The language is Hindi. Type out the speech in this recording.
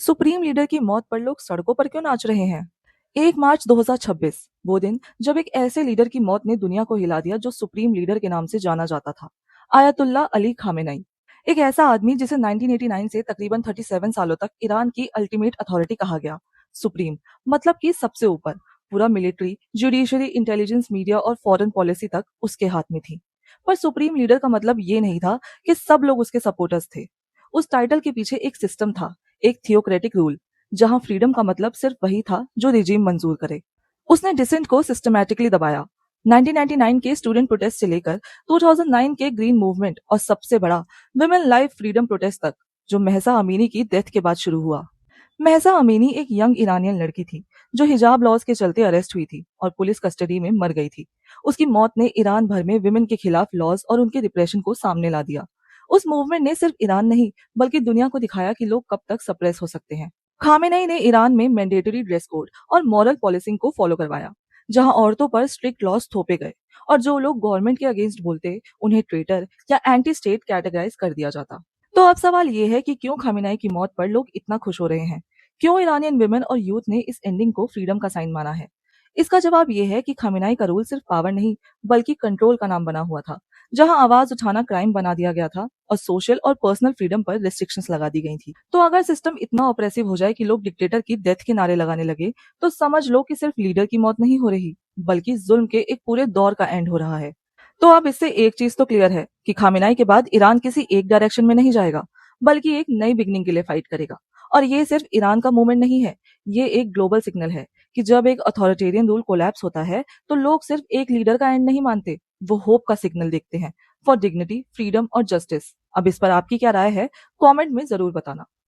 सुप्रीम लीडर की मौत पर लोग सड़कों पर क्यों नाच रहे हैं? 1 मार्च 2026, वो दिन जब एक ऐसे लीडर की मौत ने दुनिया को हिला दिया जो सुप्रीम लीडर के नाम से जाना जाता था। आयतुल्ला अली खामेनेई, एक ऐसा आदमी जिसे 1989 से तकरीबन 37 सालों तक ईरान की अल्टीमेट अथॉरिटी कहा गया। सुप्रीम मतलब कि सबसे ऊपर। पूरा मिलिट्री, जुडिशरी, इंटेलिजेंस, मीडिया और फॉरेन पॉलिसी तक उसके हाथ में थी। पर सुप्रीम लीडर का मतलब ये नहीं था कि सब लोग उसके सपोर्टर्स थे। उस टाइटल के पीछे एक सिस्टम था, एक थियोक्रेटिक रूल, जहां फ्रीडम का मतलब सिर्फ वही था जो रिजीम मंजूर करे। उसने डिसेंट को सिस्टमैटिकली दबाया। 1999 के स्टूडेंट प्रोटेस्ट से लेकर 2009 के ग्रीन मूवमेंट और सबसे बड़ा विमेन लाइफ फ्रीडम प्रोटेस्ट तक, जो महसा अमीनी की डेथ के बाद शुरू हुआ। महसा अमीनी एक यंग ईरानियन लड़की थी जो हिजाब लॉज के चलते अरेस्ट हुई थी और पुलिस कस्टडी में मर गई थी। उसकी मौत ने ईरान भर में विमेन के खिलाफ लॉज और उनके रिप्रेशन को सामने ला दिया। उस मूवमेंट ने सिर्फ ईरान नहीं बल्कि दुनिया को दिखाया कि लोग कब तक सप्रेस हो सकते हैं। खामेनेई ने ईरान में मैंडेटरी ड्रेस कोड और मॉरल पॉलिसिंग को फॉलो करवाया, जहां औरतों पर स्ट्रिक्ट लॉज थोपे गए और जो लोग गवर्नमेंट के अगेंस्ट बोलते उन्हें ट्रेटर या एंटी स्टेट कैटेगराइज कर दिया जाता। तो अब सवाल ये है कि क्यों खामेनेई की मौत पर लोग इतना खुश हो रहे हैं? क्यों ईरानियन विमेन और यूथ ने इस एंडिंग को फ्रीडम का साइन माना है? इसका जवाब ये है कि खामेनेई का रूल सिर्फ पावर नहीं बल्कि कंट्रोल का नाम बना हुआ था, जहां आवाज उठाना क्राइम बना दिया गया था और सोशल और पर्सनल फ्रीडम पर रिस्ट्रिक्शंस लगा दी गई थी। तो अगर सिस्टम इतना ऑप्रेसिव हो जाए कि लोग डिक्टेटर की डेथ के नारे लगाने लगे, तो समझ लो कि सिर्फ लीडर की मौत नहीं हो रही बल्कि जुल्म के एक पूरे दौर का एंड हो रहा है। तो अब इससे एक चीज तो क्लियर है कि खामेनेई के बाद ईरान किसी एक डायरेक्शन में नहीं जाएगा बल्कि एक नई बिगनिंग के लिए फाइट करेगा। और ये सिर्फ ईरान का मूवमेंट नहीं है, ये एक ग्लोबल सिग्नल है कि जब एक अथॉरिटेरियन रूल कोलैप्स होता है तो लोग सिर्फ एक लीडर का एंड नहीं मानते, वो होप का सिग्नल देखते हैं फॉर डिग्निटी, फ्रीडम और जस्टिस। अब इस पर आपकी क्या राय है? कमेंट में जरूर बताना।